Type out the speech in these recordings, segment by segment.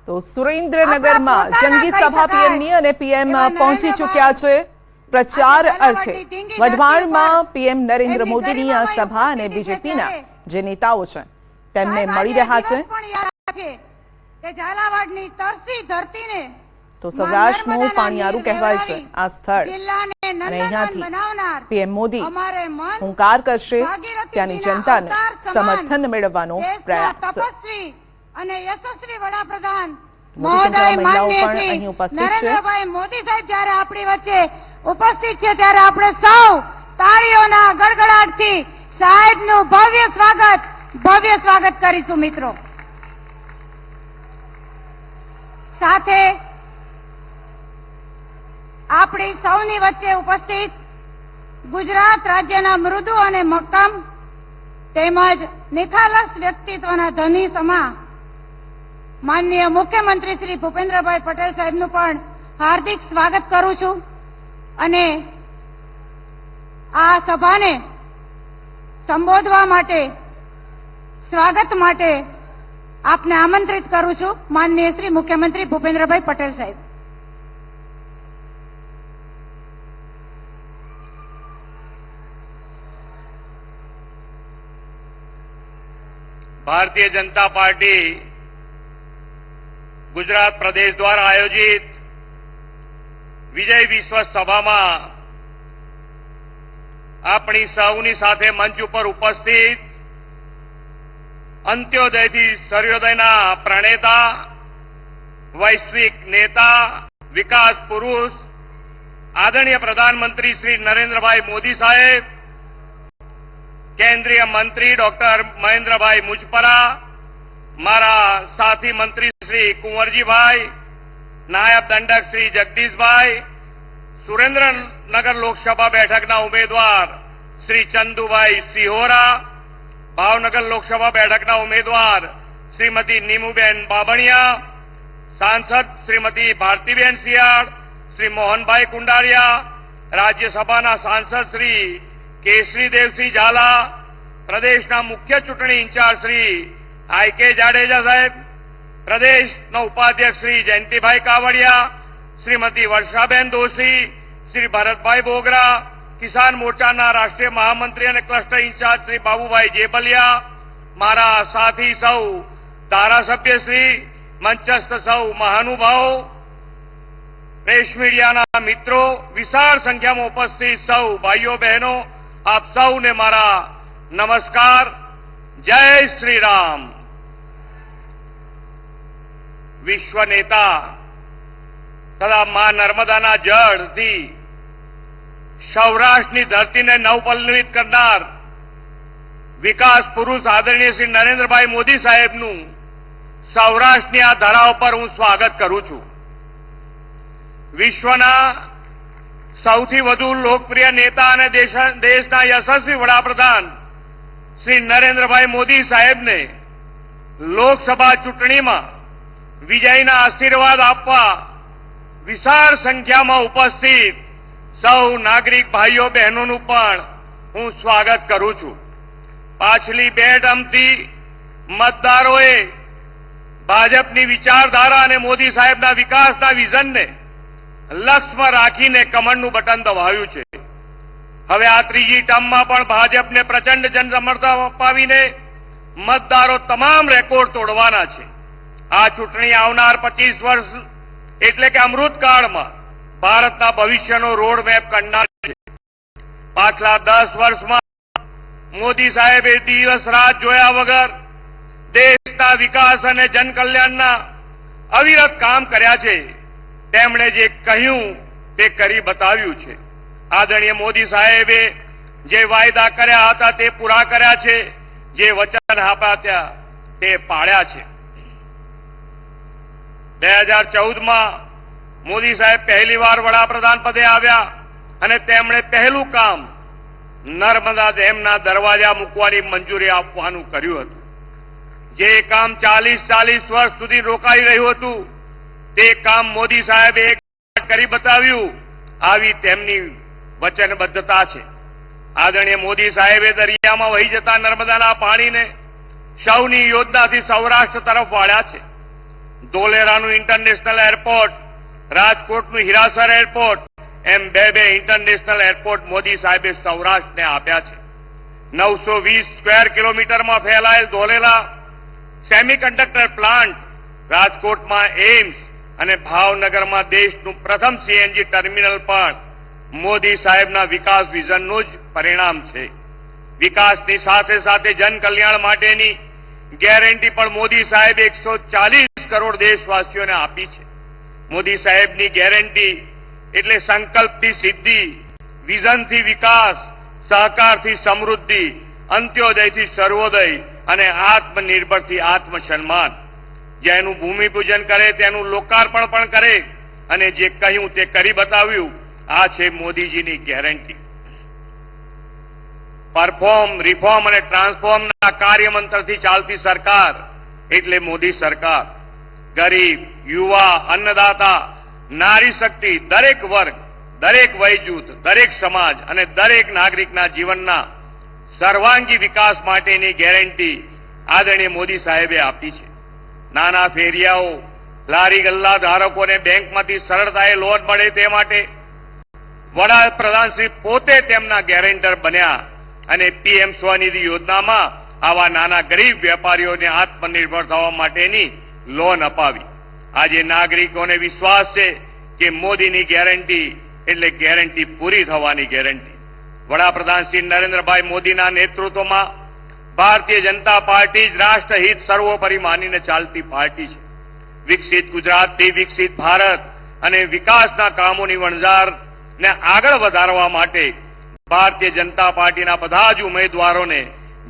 તો સુરેન્દ્રનગરમાં જંગી સભા પીએમની અને પીએમ પહોંચી ચૂક્યા છે પ્રચાર અર્થે। વઢવાણમાં પીએમ નરેન્દ્ર મોદીની આ સભા અને બીજેપીના જે નેતાઓ છે તેમને મળી રહ્યા છે। તો સૌરાષ્ટ્રનું પાણીયારું કહેવાય છે આ સ્થળ અને અહીંયાથી પીએમ મોદી હુંકાર કરશે ત્યાંની જનતાને સમર્થન મેળવવાનો પ્રયાસ। અને યશસ્વી વડાપ્રધાન મોદી સંખ્યામાં મહિલાઓ પણ અહીં ઉપસ્થિત છે। નરેન્દ્રભાઈ મોદી સાહેબ જ્યારે આપણી વચ્ચે ઉપસ્થિત છે ત્યારે આપણે સૌ તાળીઓના ગડગડાટથી સાહેબનું ભવ્ય સ્વાગત કરીશું। મિત્રો, સાથે આપણી સૌની વચ્ચે ઉપસ્થિત ગુજરાત રાજ્યના મૃદુ અને મક્કમ તેમજ નિખાલસ વ્યક્તિત્વના ધની સમા માનનીય મુખ્યમંત્રી શ્રી ભૂપેન્દ્રભાઈ પટેલ સાહેબનું પણ હાર્દિક સ્વાગત કરું છું અને આ સભાને સંબોધવા માટે સ્વાગત માટે આપને આમંત્રિત કરું છું માનનીય શ્રી મુખ્યમંત્રી ભૂપેન્દ્રભાઈ પટેલ સાહેબ। भारतीय जनता पार्टी गुजरात प्रदेश द्वारा आयोजित विजय विश्व सभा में अपनी सौनी साथे मंच पर उपस्थित अंत्योदय थी सर्वोदयना प्रणेता वैश्विक नेता विकास पुरुष आदरणीय प्रधानमंत्री श्री नरेंद्रभाई मोदी साहेब, केंद्रीय मंत्री डॉक्टर महेंद्रभाई मुजपरा, मारा साथी मंत्री श्री कुंवरजी भाई, नायब दंडक श्री जगदीश भाई, सुरेन्द्रनगर लोकसभा बैठकना उम्मीदवार श्री चंदुभाई सिहोरा, भावनगर लोकसभा बैठकना उम्मीदवार श्रीमती नीमूबेन बाबणिया, सांसद श्रीमती भारतीबेन सियाड़, श्री मोहनभाई कुंडारिया, राज्यसभा सांसद श्री केसरी देवसिंह झाला, प्रदेशना मुख्य चूंटणी इंचार्ज श्री आई.के. जाडेजा साहेब, प्रदेश उपाध्यक्ष श्री जयंतीभाई कावड़िया, श्रीमती वर्षाबेन दोशी, श्री भरतभाई बोगरा, किसान मोर्चाना राष्ट्रीय महामंत्री और क्लस्टर इंचार्ज श्री बाबूभाई जेबलिया, मारा साथी सौ धारासभ्य श्री, मंचस्थ सौ महानुभाव, प्रेस मीडियाना मित्रों, विशाल संख्या में उपस्थित सौ भाईओ बहनों, आप सौ ने मारा नमस्कार। जय श्री राम। विश्व नेता तथा मां नर्मदाना जल थी सौराष्ट्रनी धरती ने नवपल्लवित करनार विकास पुरुष आदरणीय श्री नरेंद्रभाई मोदी साहेबનું સૌરાષ્ટ્રની આ ધરાવ પર હું સ્વાગત કરું છું। વિશ્વના સૌથી વધુ લોકપ્રિય નેતા અને દેશના યશસ્વી વડાપ્રધાન શ્રી નરેન્દ્રભાઈ મોદી સાહેબને લોકસભા ચૂંટણીમાં વિજયના આશીર્વાદ આપવા વિશાળ સંખ્યામાં ઉપસ્થિત સૌ નાગરિક ભાઈઓ બહેનોનું પણ હું સ્વાગત કરું છું। પાછલી બે ટર્મથી મતદારોએ ભાજપની વિચારધારા અને મોદી સાહેબના વિકાસના વિઝનને લક્ષ્યમાં રાખીને કમળનું બટન દબાવ્યું છે। હવે આ ત્રીજી ટર્મમાં પણ ભાજપને પ્રચંડ જનસમર્થન અપાવીને મતદારો તમામ રેકોર્ડ તોડવાના છે। આ ચૂંટણી આવનાર 25 વર્ષ એટલે કે અમૃતકાળમાં ભારતના ભવિષ્યનો રોડમેપ કરનાર છે। પાછલા 10 વર્ષમાં મોદી સાહેબે દિવસ રાત જોયા વગર દેશના વિકાસ અને જનકલ્યાણના અવિરત કામ કર્યા છે। તેમણે જે કહ્યું તે કરી બતાવ્યું છે। આદરણીય મોદી સાહેબે જે વાયદા કર્યા હતા તે પૂરા કર્યા છે, જે વચન આપ્યા હતા તે પાળ્યા છે। 2014 માં મોદી સાહેબ પહેલી વાર વડાપ્રધાન પદે આવ્યા અને તેમણે પહેલું કામ નર્મદા ડેમના દરવાજા મૂકવાની મંજૂરી આપવાનું કર્યું હતું। જે કામ 40 વર્ષ સુધી રોકાઈ રહ્યું હતું તે કામ મોદી સાહેબે કરી બતાવ્યું। આવી તેમની વચનબદ્ધતા છે। આદરણીય મોદી સાહેબે દરિયામાં વહી જતા નર્મદાના પાણીને સૌની યોજનાથી સૌરાષ્ટ્ર તરફ વાળ્યા છે। ધોલેરાનું ઇન્ટરનેશનલ એરપોર્ટ, રાજકોટનું હીરાસર એરપોર્ટ, એમ બે ઇન્ટરનેશનલ એરપોર્ટ મોદી સાહેબે સૌરાષ્ટ્રને આપ્યા છે. 920 સ્ક્વેર કિલોમીટરમાં ફેલાયેલ ધોલેરા સેમિકન્ડક્ટર પ્લાન્ટ, રાજકોટમાં એમ્સ અને ભાવનગરમાં દેશનું પ્રથમ સીએનજી ટર્મિનલ પણ મોદી સાહેબના વિકાસ વિઝનનું જ પરિણામ છે. વિકાસની સાથે સાથે જનકલ્યાણ માટેની ગેરંટી પણ મોદી સાહેબે 140 કરોડ દેશવાસીઓને આપી છે. મોદી સાહેબની ગેરંટી એટલે સંકલ્પથી સિદ્ધિ, વિઝનથી વિકાસ, સહકારથી સમૃદ્ધિ, અંત્યોદયથી સર્વોદય અને આત્મનિર્ભરથી આત્મસન્માન. જેનું ભૂમિપૂજન કરે તેનું લોકાર્પણ પણ કરે અને જે કહ્યું તે કરી બતાવ્યું. આ છે મોદીજીની ગેરંટી. પરફોર્મ, રિફોર્મ અને ટ્રાન્સફોર્મના કાર્યમંત્રથી ચાલતી સરકાર એટલે મોદી સરકાર. ગરીબ, યુવા, અન્નદાતા, નારી શક્તિ, દરેક વર્ગ, દરેક વય જૂથ, દરેક સમાજ અને દરેક નાગરિકના જીવનના સર્વાંગી વિકાસ માટેની ગેરંટી આદરણીય મોદી સાહેબે આપી છે. નાના ફેરિયાઓ, લારી ગલ્લા ધારકોને બેંકમાંથી સરળતાએ લોન મળે તે માટે વડાપ્રધાનશ્રી પોતે તેમના ગેરેન્ટર બન્યા અને પીએમ સ્વનિધિ યોજનામાં આવા નાના ગરીબ વેપારીઓને આત્મનિર્ભર થવા માટેની લોન અપાવી. આજે નાગરિકોને વિશ્વાસ છે કે મોદીની ગેરંટી એટલે ગેરંટી પૂરી થવાની ગેરંટી. વડાપ્રધાન શ્રી નરેન્દ્રભાઈ મોદીના નેતૃત્વમાં ભારતીય જનતા પાર્ટી જ રાષ્ટ્રહિત સર્વોપરી માનીને ચાલતી પાર્ટી છે. વિકસિત ગુજરાતથી વિકસિત ભારત અને વિકાસના કામોની વણઝારને આગળ વધારવા માટે ભારતીય જનતા પાર્ટીના બધા જ ઉમેદવારોને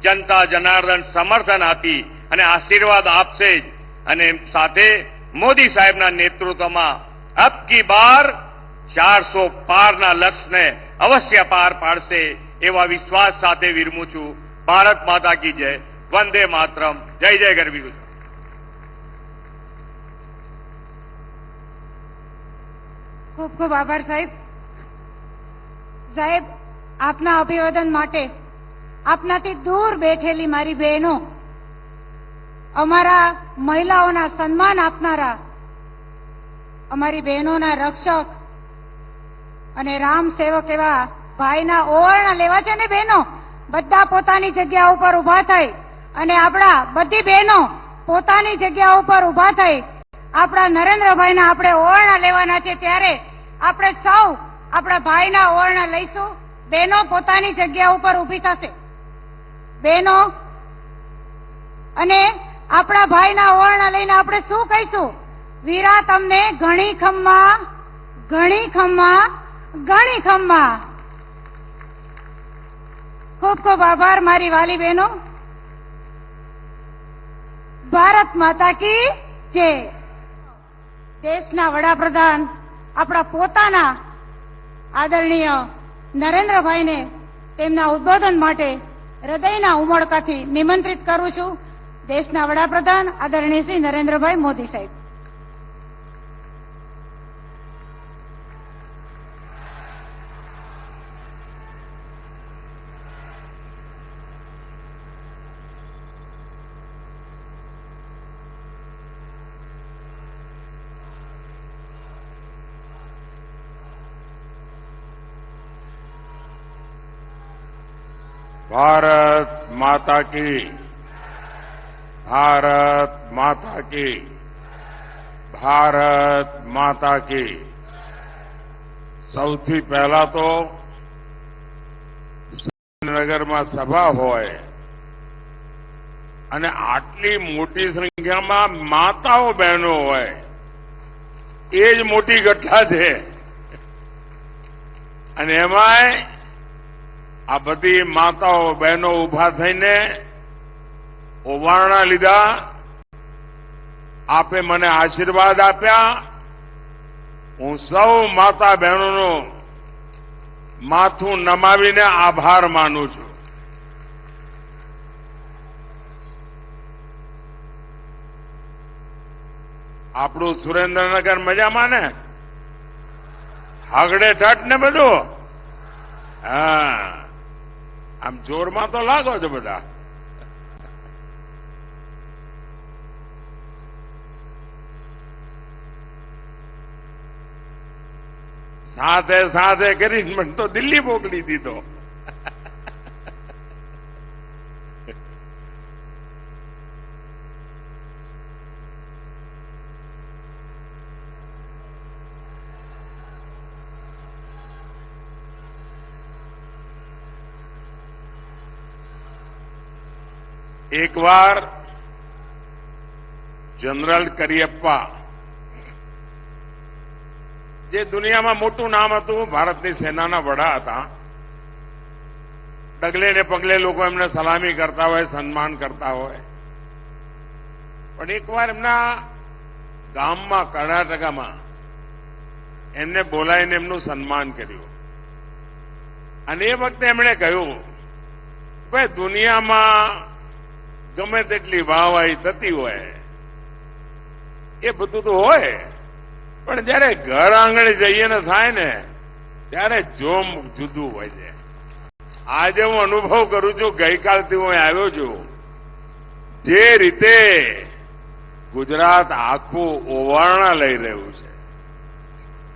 જનતા જનાર્દન સમર્થન આપી અને આશીર્વાદ આપશે જ. અને સાથે મોદી સાહેબના નેતૃત્વમાં અબ કી બાર 400 પારના લક્ષ્યને અવશ્ય પાર પાડશે એવા વિશ્વાસ સાથે વિરમું છું. ભારત માતા કી જય. વંદે માતરમ. જય જય ગરવી ગુજરાત. ખૂબ ખૂબ આભાર સાહેબ. સાહેબ, આપના અભિવાદન માટે આપનાથી દૂર બેઠેલી મારી બહેનો, અમારા મહિલાઓના સન્માન આપનારા, અમારી બહેનોના રક્ષક અને રામ સેવક એવા ભાઈના ઓવરણા લેવા છે ને બહેનો, બધા પોતાની જગ્યા ઉપર ઉભા થઈ અને આપણા બધી બહેનો પોતાની જગ્યા ઉપર ઉભા થઈ આપણા નરેન્દ્રભાઈના આપણે ઓવરણા લેવાના છે. ત્યારે આપણે સૌ આપણા ભાઈના ઓવરણા લઈશું. બહેનો પોતાની જગ્યા ઉપર ઊભી થશે. બહેનો અને આપણા ભાઈના ઓવરણા લઈને આપણે શું કહીશું? વીરા તમને ઘણી ખમ્મા, ઘણી ખમ્મા, ઘણી ખમ્મા. ખૂબ ખૂબ આભાર મારી વાલી બહેનો. ભારત માતા કી જય. દેશના વડાપ્રધાન આપણા પોતાના આદરણીય નરેન્દ્રભાઈને તેમના ઉદ્બોધન માટે હૃદયના ઉમળકાથી નિમંત્રિત કરું છું. દેશના વડાપ્રધાન આદરણીય શ્રી નરેન્દ્રભાઈ મોદી સાહેબ. भारत माता की, भारत माता की, भारत माता की. સૌથી પહેલા તો નગરમાં સભા હોય અને આટલી મોટી સંખ્યામાં માતાઓ બહેનો હોય એ જ મોટી ઘટના છે. અને એમાંય આ બધી માતાઓ બહેનો ઉભા થઈને ઓવારણા લીધા. આપે મને આશીર્વાદ આપ્યા. હું સૌ માતા બહેનોનું માથું નમાવીને આભાર માનું છું. આપણું સુરેન્દ્રનગર મજામાં ને? હગડે ઠઠ ને બધું? હા, આમ જોરમાં તો લાગો છો બધા. સાથે કરીને મને તો દિલ્હી મોકલી દીધો. એકવાર જનરલ કરિયપ્પા, જે દુનિયામાં મોટું નામ હતું, ભારતની સેનાના વડા હતા, ડગલે ને પગલે લોકો એમને સલામી કરતા હોય, સન્માન કરતા હોય, પણ એકવાર એમના ગામમાં, કર્ણાટકામાં એમને બોલાવીને એમનું સન્માન કર્યું. અને એ વખતે એમણે કહ્યું, ભાઈ, દુનિયામાં ગમે તેટલી વાહવાહી થતી હોય, એ બધું તો હોય, પણ જયારે ઘર આંગણે જઈએ ને થાય ને, ત્યારે જોમ જુદું હોય છે. આજે હું અનુભવ કરું છું, ગઈકાલથી હું આવ્યો છું, જે રીતે ગુજરાત આખું ઓવારણા લઈ રહ્યું છે,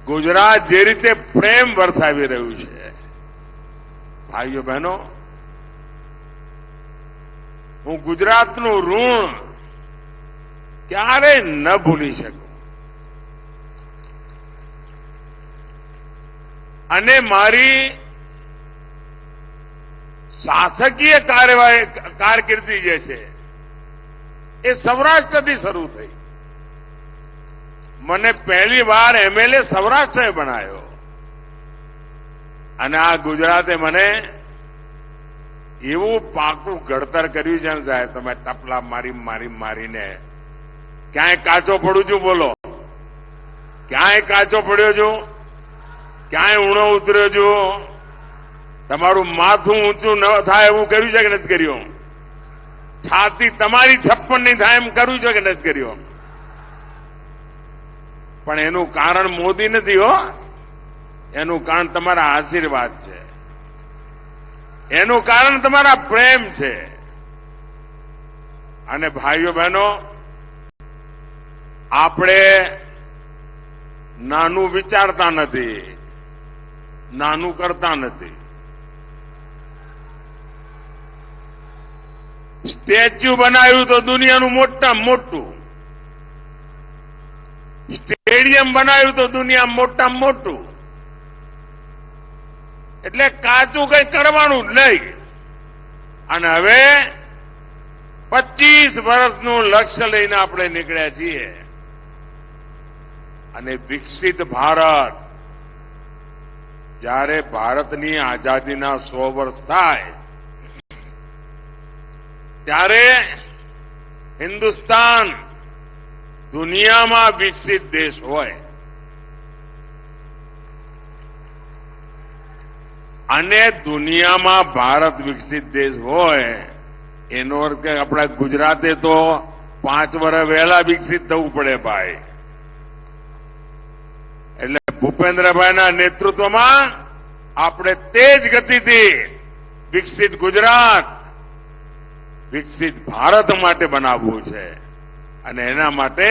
ગુજરાત જે રીતે પ્રેમ વરસાવી રહ્યું છે, ભાઈઓ બહેનો, હું ગુજરાતનું ઋણ ક્યારેય ન ભૂલી શકું. અને મારી શાસકીય કારકિર્દી જે છે એ સૌરાષ્ટ્રથી શરૂ થઈ. મને પહેલી વાર એમએલએ સૌરાષ્ટ્રે બનાવ્યો અને આ ગુજરાતે મને એવું પાકું ઘડતર કર્યું છે ને સાહેબ, તમે ટપલા મારીને ક્યાંય કાચો પડું છું? બોલો, ક્યાંય કાચો પડ્યો છું? ક્યાંય ઊણો ઉતર્યો છું? તમારું માથું ઊંચું ન થાય એવું કર્યું છે કે નથી કર્યું? છાતી તમારી 56 ની થાય એમ કર્યું છે કે નથી કર્યું? પણ એનું કારણ મોદી નથી હો, એનું કારણ તમારા આશીર્વાદ છે, એનું કારણ તમારા પ્રેમ છે. અને ભાઈઓ બહેનો, આપણે નાનું વિચારતા નથી, નાનું કરતા નથી. સ્ટેચ્યુ બનાવ્યું તો દુનિયાનું મોટામાં મોટું, સ્ટેડિયમ બનાવ્યું તો દુનિયામાં મોટામાં મોટું. એટલે કાચું કઈ કરવાનું જ નહીં. અને હવે 25 વર્ષનું લક્ષ્ય લઈને આપણે નીકળ્યા છીએ. અને વિકસિત ભારત, જ્યારે ભારતની આઝાદીના 100 વર્ષ થાય ત્યારે હિન્દુસ્તાન દુનિયામાં વિકસિત દેશ હોય. અને દુનિયામાં ભારત વિકસિત દેશ હોય એનો અર્થ કે આપણા ગુજરાતે તો 5 વર્ષ વહેલા વિકસિત થવું પડે ભાઈ. એટલે ભૂપેન્દ્રભાઈના નેતૃત્વમાં આપણે તેજ ગતિથી વિકસિત ગુજરાત, વિકસિત ભારત માટે બનાવવું છે. અને એના માટે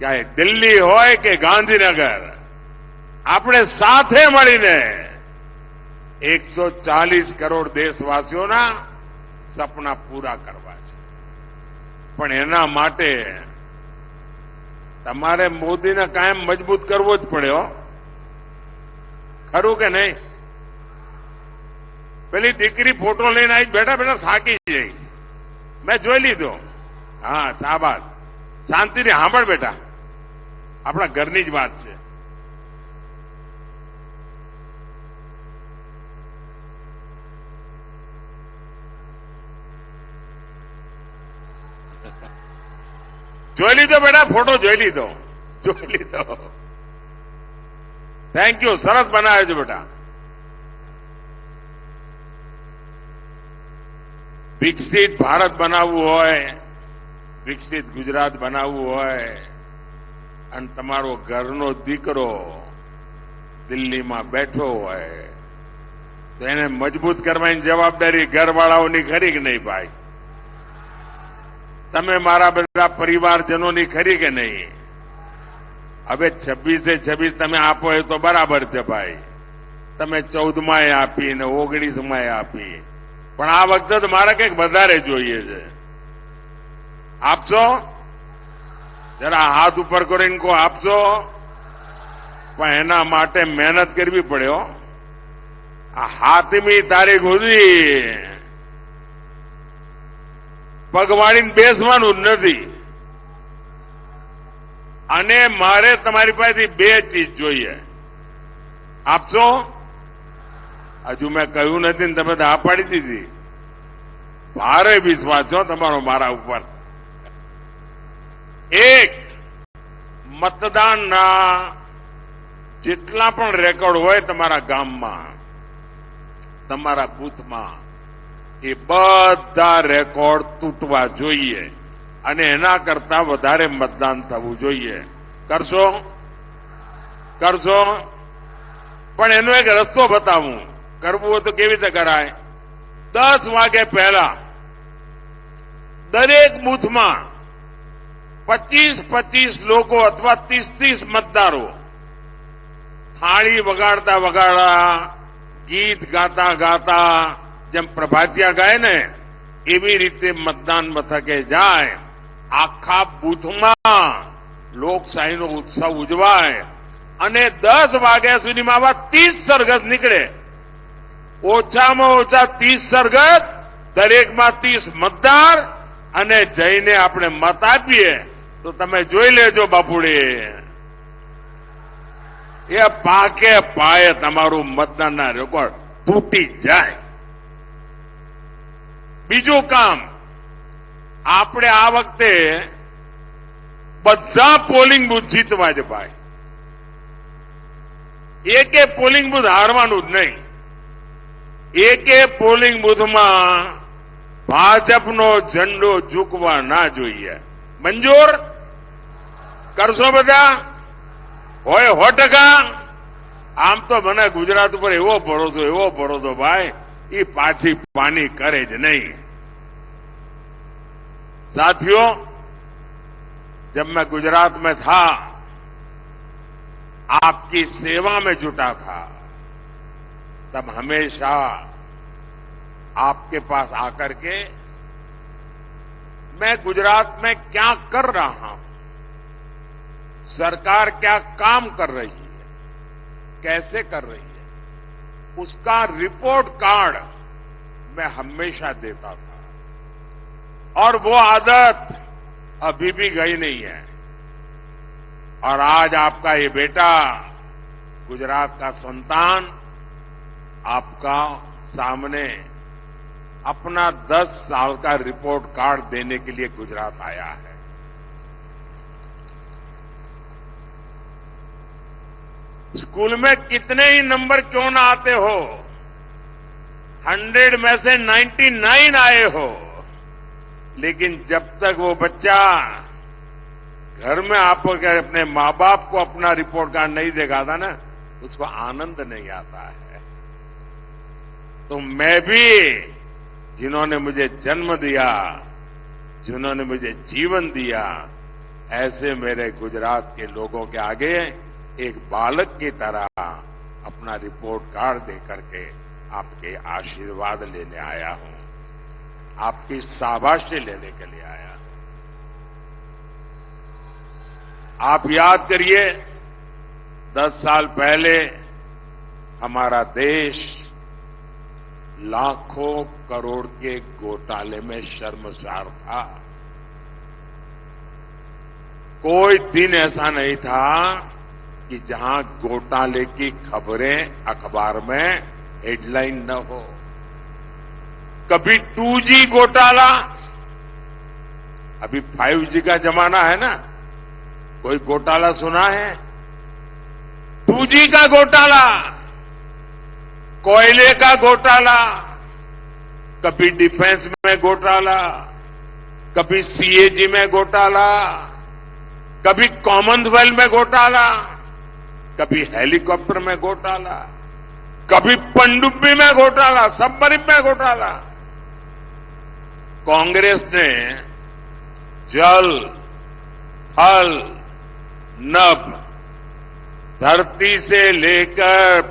ચાહે દિલ્હી હોય કે ગાંધીનગર, આપણે સાથે મળીને 140 કરોડ દેશવાસીઓના સપના પૂરા કરવા છે. પણ એના માટે તમારે મોદીને કાયમ મજબૂત કરવો જ પડે હો, ખરું કે નહીં? પેલી દીકરી ફોટો લઈને આવી, બેઠા બેઠા થાકી જાય, મેં જોઈ લીધો. હા, શાબાશ, શાંતિથી સાંભળ બેટા, આપણા ઘરની જ વાત છે. જોઈ લીધો બેટા, ફોટો જોઈ લીધો. થેન્ક યુ, સરસ બનાવ્યો છે બેટા. વિકસિત ભારત બનાવવું હોય, વિકસિત ગુજરાત બનાવવું હોય, અને તમારો ઘરનો દીકરો દિલ્હીમાં બેઠો હોય તો એને મજબૂત કરવાની જવાબદારી ઘરવાળાઓની ખરી કે નહીં ભાઈ? તમે મારા બધા પરિવારજનોની ખરી કે નહીં? હવે 26 તમે આપો એ તો બરાબર છે ભાઈ, તમે 14માં આપી ને 19માં આપી, પણ આ વખતે તો મારે કંઈક વધારે જોઈએ છે. આપશો? જરા હાથ ઉપર કરીને કો આપશો. પણ એના માટે મહેનત કરવી પડે હો. આ 7મી તારીખ સુધી પગવાળીને બેસવાનું જ નથી. અને મારે તમારી પાસેથી 2 ચીજ જોઈએ. આપશો? હજુ મેં કહ્યું નથી ને તમે તો આ પાડી દીધી. ભારે વિશ્વાસ છો તમારો મારા ઉપર. એક, મતદાનના જેટલા પણ રેકોર્ડ હોય તમારા ગામમાં, તમારા બૂથમાં, એ બધા રેકોર્ડ તૂટવા જોઈએ અને એના કરતા વધારે મતદાન થવું જોઈએ. કરશો? કરશો? પણ એનો એક રસ્તો બતાવું. કરવું હોય તો કેવી રીતે કરાય? 10 વાગે પહેલા દરેક બૂથમાં 25 લોકો અથવા 30 મતદારો થાળી વગાડતા વગાડતા, ગીત ગાતા ગાતા, જેમ પ્રભાતિયા ગાય ને એવી રીતે મતદાન મથકે જાય. આખા બૂથમાં લોકશાહીનો ઉત્સવ ઉજવાય અને 10 વાગ્યા સુધીમાં આવા 30 સરઘસ નીકળે. ઓછામાં ઓછા 30 સરઘસ, દરેકમાં 30 મતદાર, અને જઈને આપણે મત આપીએ તો તમે જોઈ લેજો બાપુડી, એ પાકે પાયે તમારું મતદાનના રેકોર્ડ તૂટી જાય. બીજું કામ, આપણે આ વખતે બધા પોલિંગ બૂથ જીતવા જ ભાઈ. એકે પોલિંગ બૂથ હારવાનું જ નહીં. એકે પોલિંગ બૂથમાં ભાજપનો ઝંડો ઝૂકવા ના જોઈએ. મંજૂર? કરશો બધા? હોય 100%? આમ તો મને ગુજરાત ઉપર એવો ભરોસો ભાઈ, એ પાછી પાની કરે જ નહીં. साथियों, जब मैं गुजरात में था, आपकी सेवा में जुटा था, तब हमेशा आपके पास आकर के मैं गुजरात में क्या कर रहा हूं, सरकार क्या काम कर रही है, कैसे कर रही है, उसका रिपोर्ट कार्ड मैं हमेशा देता था. और वो आदत अभी भी गई नहीं है. और आज आपका ये बेटा, गुजरात का संतान, आपका सामने अपना 10 साल का रिपोर्ट कार्ड देने के लिए गुजरात आया है. स्कूल में कितने ही नंबर क्यों ना आते हो, 100 में से 99 आए हो, लेकिन जब तक वो बच्चा घर में आपके अपने मां बाप को अपना रिपोर्ट कार्ड नहीं दिखाता ना, उसको आनंद नहीं आता है. तो मैं भी, जिन्होंने मुझे जन्म दिया, जिन्होंने मुझे जीवन दिया, ऐसे मेरे गुजरात के लोगों के आगे एक बालक की तरह अपना रिपोर्ट कार्ड देकर के आपके आशीर्वाद लेने आया हूं, आपकी शाबाशी लेने के लिए आया. आप याद करिए, 10 साल पहले हमारा देश लाखों करोड़ के घोटाले में शर्मसार था. कोई दिन ऐसा नहीं था कि जहां घोटाले की खबरें अखबार में हेडलाइन न हो. कभी 2G घोटाला, अभी 5G का जमाना है ना, कोई घोटाला सुना है? 2G का घोटाला, कोयले का घोटाला, कभी डिफेंस में घोटाला, कभी CAG में घोटाला, कभी कॉमनवेल्थ में घोटाला, कभी हेलीकॉप्टर में घोटाला, कभी पनडुब्बी में घोटाला, सबमरीन में घोटाला. कांग्रेस ने जल, थल, नभ धरती से लेकर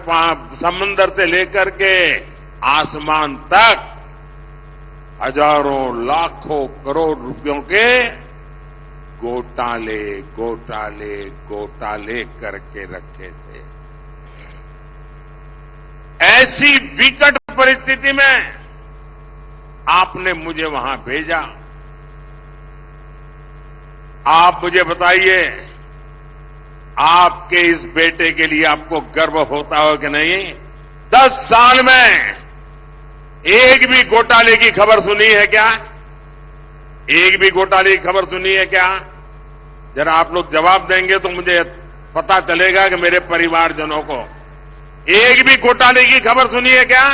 समंदर से लेकर के आसमान तक हजारों लाखों करोड़ रुपयों के घोटाले घोटाले घोटाले करके रखे थे। ऐसी विकट परिस्थिति में आपने मुझे वहां भेजा। आप मुझे बताइए, आपके इस बेटे के लिए आपको गर्व होता हो कि नहीं? 10 साल में एक भी घोटाले की खबर सुनी है क्या? एक भी घोटाले की खबर सुनी है क्या? जरा आप लोग जवाब देंगे तो मुझे पता चलेगा कि मेरे परिवारजनों को एक भी घोटाले की खबर सुनी है क्या?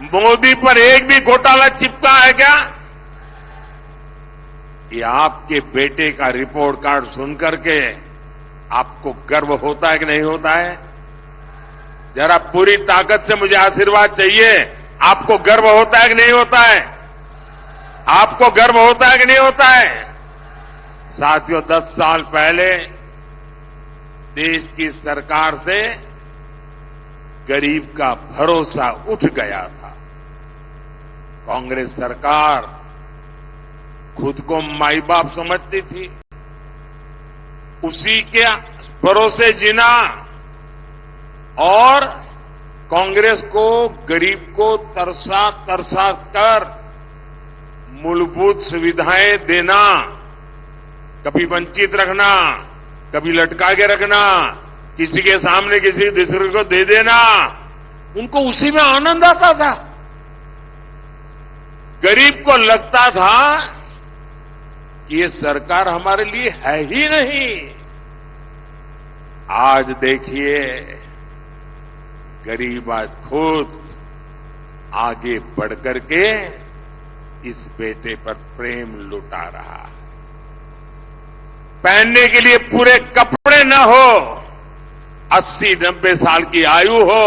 मोदी पर एक भी घोटाला चिपका है क्या? ये आपके बेटे का रिपोर्ट कार्ड सुनकर के आपको गर्व होता है कि नहीं होता है? जरा पूरी ताकत से मुझे आशीर्वाद चाहिए। आपको गर्व होता है कि नहीं होता है? आपको गर्व होता है कि नहीं होता है? साथियों, 10 साल पहले देश की सरकार से गरीब का भरोसा उठ गया था। कांग्रेस सरकार खुद को माई बाप समझती थी, उसी के भरोसे जीना और कांग्रेस को गरीब को तरसा तरसा कर मूलभूत सुविधाएं देना, कभी वंचित रखना, कभी लटका के रखना, किसी के सामने किसी दूसरे को दे देना, उनको उसी में आनंद आता था। गरीब को लगता था कि ये सरकार हमारे लिए है ही नहीं। आज देखिए, गरीब आज खुद आगे बढ़कर के इस बेटे पर प्रेम लुटा रहा। पहनने के लिए पूरे कपड़े न हो, 80-90 साल की आयु हो,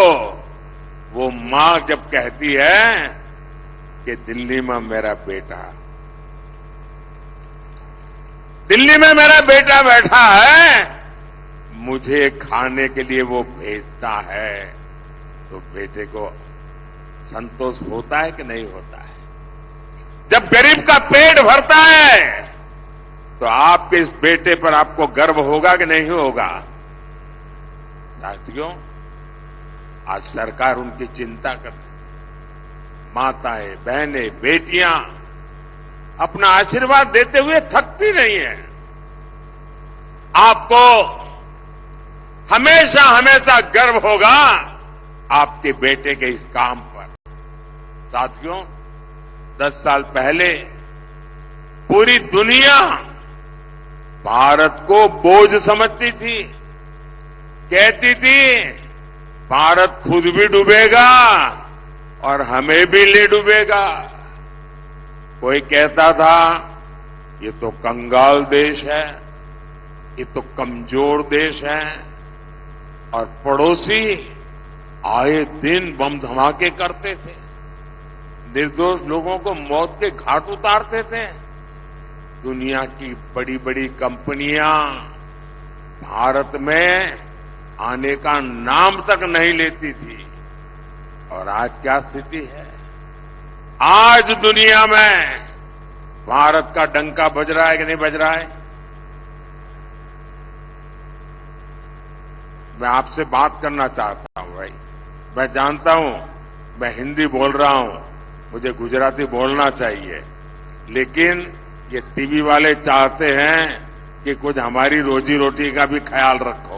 वो मां जब कहती है कि दिल्ली में मेरा बेटा, दिल्ली में मेरा बेटा बैठा है, मुझे खाने के लिए वो भेजता है, तो बेटे को संतोष होता है कि नहीं होता है? जब गरीब का पेट भरता है तो आपके इस बेटे पर आपको गर्व होगा कि नहीं होगा? साथियों, आज सरकार उनकी चिंता कर रही है। माताएं, बहनें, बेटियां अपना आशीर्वाद देते हुए थकती नहीं है। आपको हमेशा हमेशा गर्व होगा आपके बेटे के इस काम पर। साथियों, 10 साल पहले पूरी दुनिया भारत को बोझ समझती थी, कहती थी भारत खुद भी डूबेगा और हमें भी ले डूबेगा। कोई कहता था ये तो कंगाल देश है, ये तो कमजोर देश है, और पड़ोसी आए दिन बम धमाके करते थे, निर्दोष लोगों को मौत के घाट उतारते थे। दुनिया की बड़ी बड़ी कंपनियां भारत में आने का नाम तक नहीं लेती थी। और आज क्या स्थिति है? आज दुनिया में भारत का डंका बज रहा है कि नहीं बज रहा है? मैं आपसे बात करना चाहता हूं भाई। मैं जानता हूं मैं हिंदी बोल रहा हूं, मुझे गुजराती बोलना चाहिए, लेकिन ये टीवी वाले चाहते हैं कि कुछ हमारी रोजी रोटी का भी ख्याल रखो।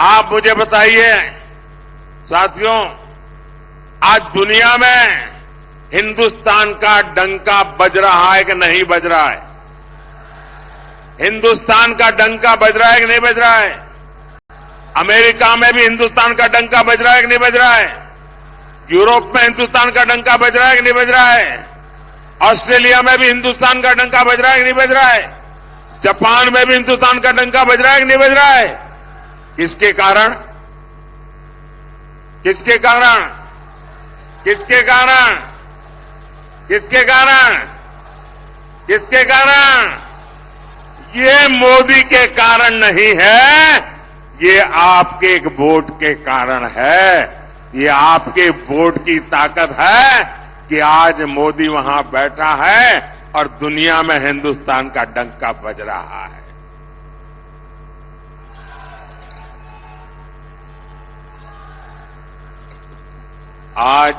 आप मुझे बताइए साथियों, आज दुनिया में हिंदुस्तान का डंका बज रहा है कि नहीं बज रहा है? हिंदुस्तान का डंका बज रहा है कि नहीं बज रहा है? अमेरिका में भी हिंदुस्तान का डंका बज रहा है कि नहीं बज रहा है? यूरोप में हिंदुस्तान का डंका बज रहा है कि नहीं बज रहा है? ऑस्ट्रेलिया में भी हिंदुस्तान का डंका बज रहा है कि नहीं बज रहा है? जापान में भी हिंदुस्तान का डंका बज रहा है कि नहीं बज रहा है? किसके कारण? किसके कारण? किसके कारण? किसके कारण? किसके कारण? ये मोदी के कारण नहीं है, ये आपके एक वोट के कारण है। ये आपके वोट की ताकत है कि आज मोदी वहां बैठा है और दुनिया में हिंदुस्तान का डंका बज रहा है। आज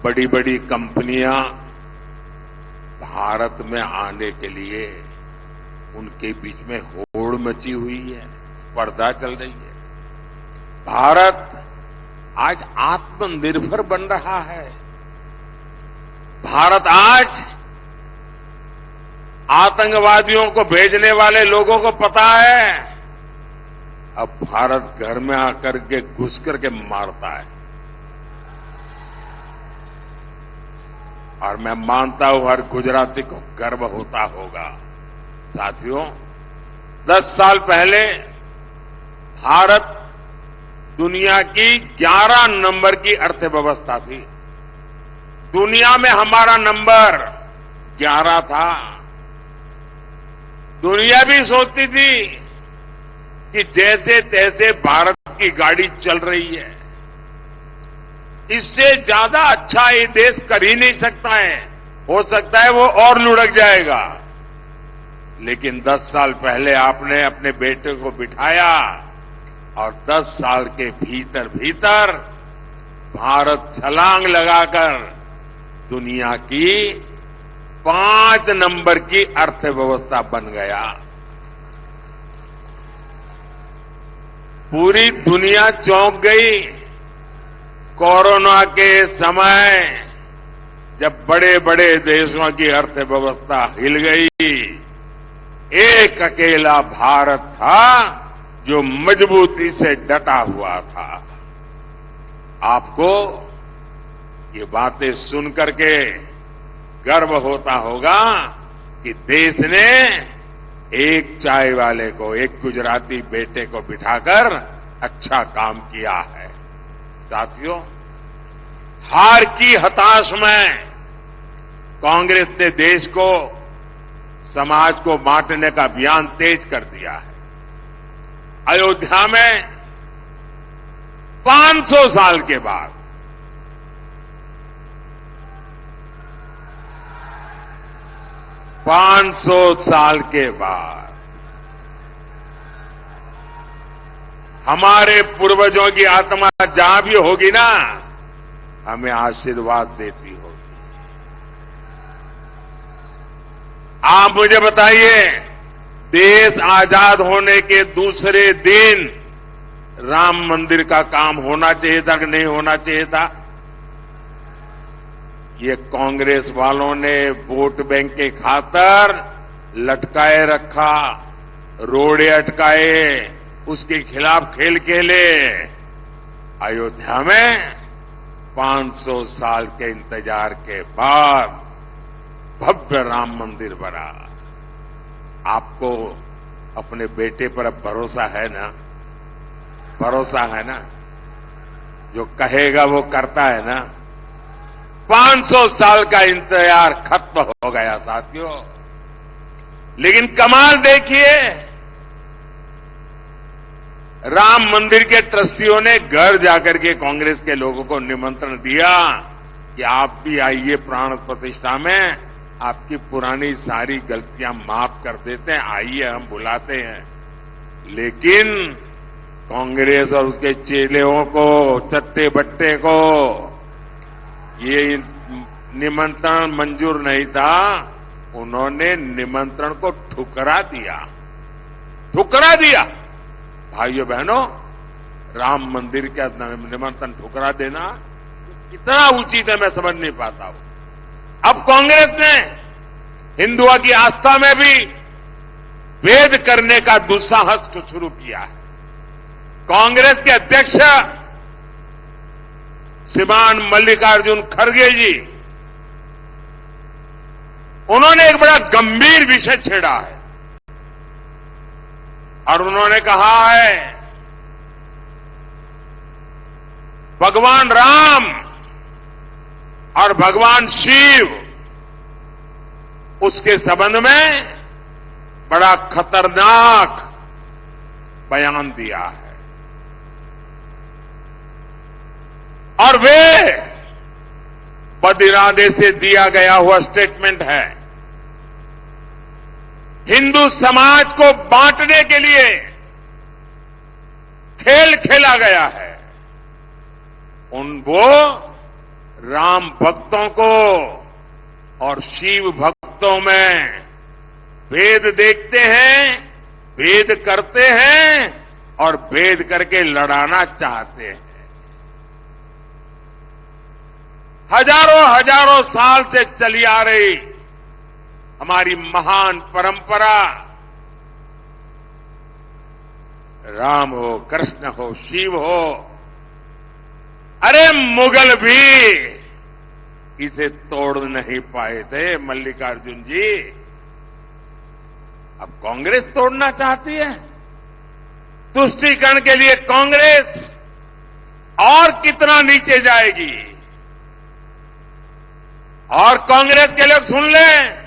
बड़ी बड़ी कंपनियां भारत में आने के लिए उनके बीच में होड़ मची हुई है, स्पर्धा चल रही है। भारत आज आत्मनिर्भर बन रहा है। भारत आज आतंकवादियों को भेजने वाले लोगों को पता है, अब भारत घर में आकर के घुस करके मारता है। और मैं मानता हूं हर गुजराती को गर्व होता होगा। साथियों, 10 साल पहले भारत दुनिया की 11 नंबर की अर्थव्यवस्था थी। दुनिया में हमारा नंबर 11 था। दुनिया भी सोचती थी कि जैसे तैसे भारत की गाड़ी चल रही है, इससे ज्यादा अच्छा ये देश कर ही नहीं सकता है, हो सकता है वो और लुढ़क जाएगा। लेकिन 10 साल पहले आपने अपने बेटे को बिठाया और 10 साल के भीतर भीतर भारत छलांग लगाकर दुनिया की 5 नंबर की अर्थव्यवस्था बन गया। पूरी दुनिया चौंक गई। कोरोना के समय जब बड़े बड़े देशों की अर्थव्यवस्था हिल गई, एक अकेला भारत था जो मजबूती से डटा हुआ था। आपको ये बातें सुन करके गर्व होता होगा कि देश ने एक चाय वाले को, एक गुजराती बेटे को बिठाकर अच्छा काम किया है। साथियों, हार की हताश में कांग्रेस ने देश को, समाज को बांटने का अभियान तेज कर दिया है। अयोध्या में 500 साल के बाद 500 साल के बाद हमारे पूर्वजों की आत्मा जहां भी होगी ना, हमें आशीर्वाद देती होगी। आप मुझे बताइए, देश आजाद होने के दूसरे दिन राम मंदिर का काम होना चाहिए था कि नहीं होना चाहिए था? ये कांग्रेस वालों ने वोट बैंक के खातर लटकाए रखा, रोड़े अटकाए, उसके खिलाफ खेल खेले। अयोध्या में 500 साल के इंतजार के बाद भव्य राम मंदिर बना। आपको अपने बेटे पर अब भरोसा है ना? भरोसा है ना? जो कहेगा वो करता है ना? 500 साल का इंतजार खत्म हो गया साथियों। लेकिन कमाल देखिए, राम मंदिर के ट्रस्टियों ने घर जाकर के कांग्रेस के लोगों को निमंत्रण दिया कि आप भी आइए प्राण प्रतिष्ठा में, आपकी पुरानी सारी गलतियां माफ कर देते हैं, आइए हम बुलाते हैं। लेकिन कांग्रेस और उसके चेलों को, चट्टे बट्टे को ये निमंत्रण मंजूर नहीं था। उन्होंने निमंत्रण को ठुकरा दिया, ठुकरा दिया। भाइयों बहनों, राम मंदिर का निमंत्रण ठुकरा देना कितना उचित है मैं समझ नहीं पाता हूं। अब कांग्रेस ने हिंदुओं की आस्था में भी भेद करने का दुस्साहस शुरू किया है। कांग्रेस के अध्यक्ष श्रीमान मल्लिकार्जुन खड़गे जी, उन्होंने एक बड़ा गंभीर विषय छेड़ा है और उन्होंने कहा है भगवान राम और भगवान शिव, उसके संबंध में बड़ा खतरनाक बयान दिया है और वे बदिरादे से दिया गया हुआ स्टेटमेंट है। हिंदू समाज को बांटने के लिए खेल खेला गया है। वो राम भक्तों को और शिव भक्तों में भेद देखते हैं, भेद करते हैं और भेद करके लड़ाना चाहते हैं। हजारों साल से चली आ रही हमारी महान परंपरा, राम हो, कृष्ण हो, शिव हो, अरे मुगल भी इसे तोड़ नहीं पाए थे मल्लिकार्जुन जी। अब कांग्रेस तोड़ना चाहती है। तुष्टीकरण के लिए कांग्रेस और कितना नीचे जाएगी। और कांग्रेस के लोग सुन लें,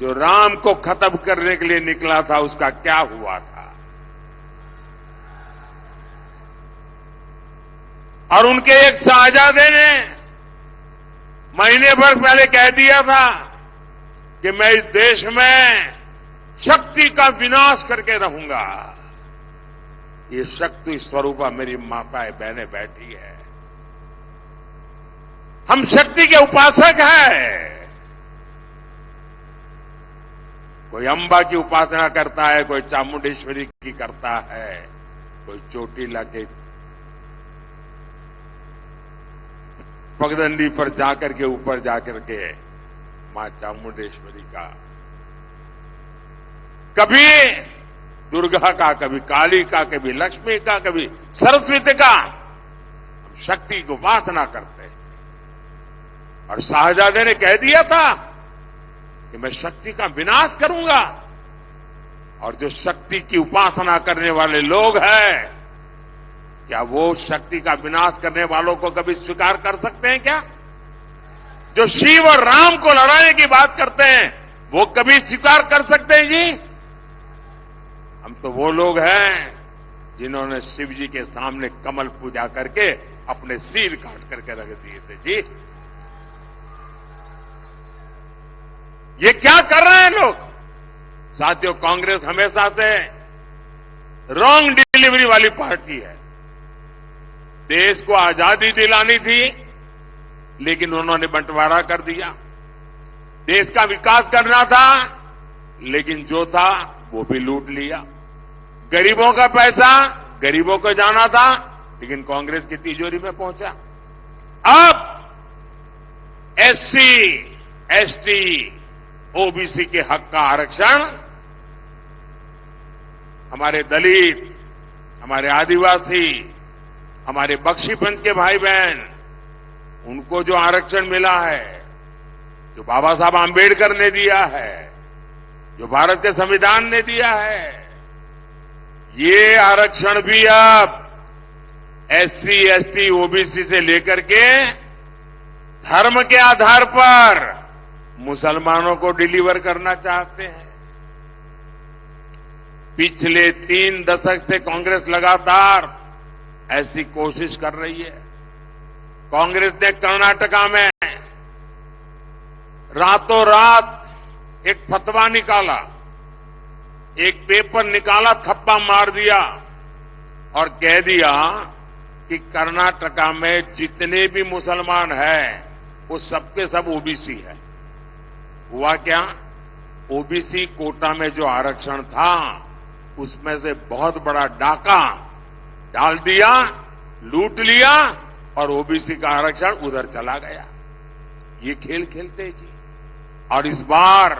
जो राम को खत्म करने के लिए निकला था उसका क्या हुआ था। और उनके एक शाहजादे ने महीने भर पहले कह दिया था कि मैं इस देश में शक्ति का विनाश करके रहूंगा। ये शक्ति स्वरूपा मेरी माताएं बहनें बैठी है। हम शक्ति के उपासक हैं। कोई अंबा की उपासना करता है, कोई चामुंडेश्वरी की करता है, कोई चोटीला के पगडंडी पर जाकर के ऊपर जाकर के मां चामुंडेश्वरी का, कभी दुर्गा का, कभी काली का, कभी लक्ष्मी का, कभी सरस्वती का। हम शक्ति की उपासना करते हैं। और शाहजादे ने कह दिया था कि मैं शक्ति का विनाश करूंगा। और जो शक्ति की उपासना करने वाले लोग हैं, क्या वो शक्ति का विनाश करने वालों को कभी स्वीकार कर सकते हैं क्या? जो शिव और राम को लड़ाने की बात करते हैं, वो कभी स्वीकार कर सकते हैं जी? हम तो वो लोग हैं जिन्होंने शिव जी के सामने कमल पूजा करके अपने सिर काट करके रख दिए थे जी। ये क्या कर रहे हैं लोग? साथियों, कांग्रेस हमेशा से रॉन्ग डिलीवरी वाली पार्टी है। देश को आजादी दिलानी थी, लेकिन उन्होंने बंटवारा कर दिया। देश का विकास करना था, लेकिन जो था वो भी लूट लिया। गरीबों का पैसा गरीबों को जाना था, लेकिन कांग्रेस की तिजोरी में पहुंचा। अब एससी, एसटी, ओबीसी के हक का आरक्षण हमारे दलित, हमारे आदिवासी, हमारे बख्शी पंथ के भाई बहन, उनको जो आरक्षण मिला है, जो बाबा साहब आंबेडकर ने दिया है, जो भारत के संविधान ने दिया है, ये आरक्षण भी अब एससी, एसटी, ओबीसी से लेकर के धर्म के आधार पर मुसलमानों को डिलीवर करना चाहते हैं। पिछले 3 दशक से कांग्रेस लगातार ऐसी कोशिश कर रही है। कांग्रेस ने कर्नाटका में रातों रात एक फतवा निकाला, एक पेपर निकाला, थप्पा मार दिया और कह दिया कि कर्नाटका में जितने भी मुसलमान हैं, वो सबके सब ओबीसी है। हुआ क्या? ओबीसी कोटा में जो आरक्षण था, उसमें से बहुत बड़ा डाका डाल दिया, लूट लिया और ओबीसी का आरक्षण उधर चला गया। ये खेल खेलते जी। और इस बार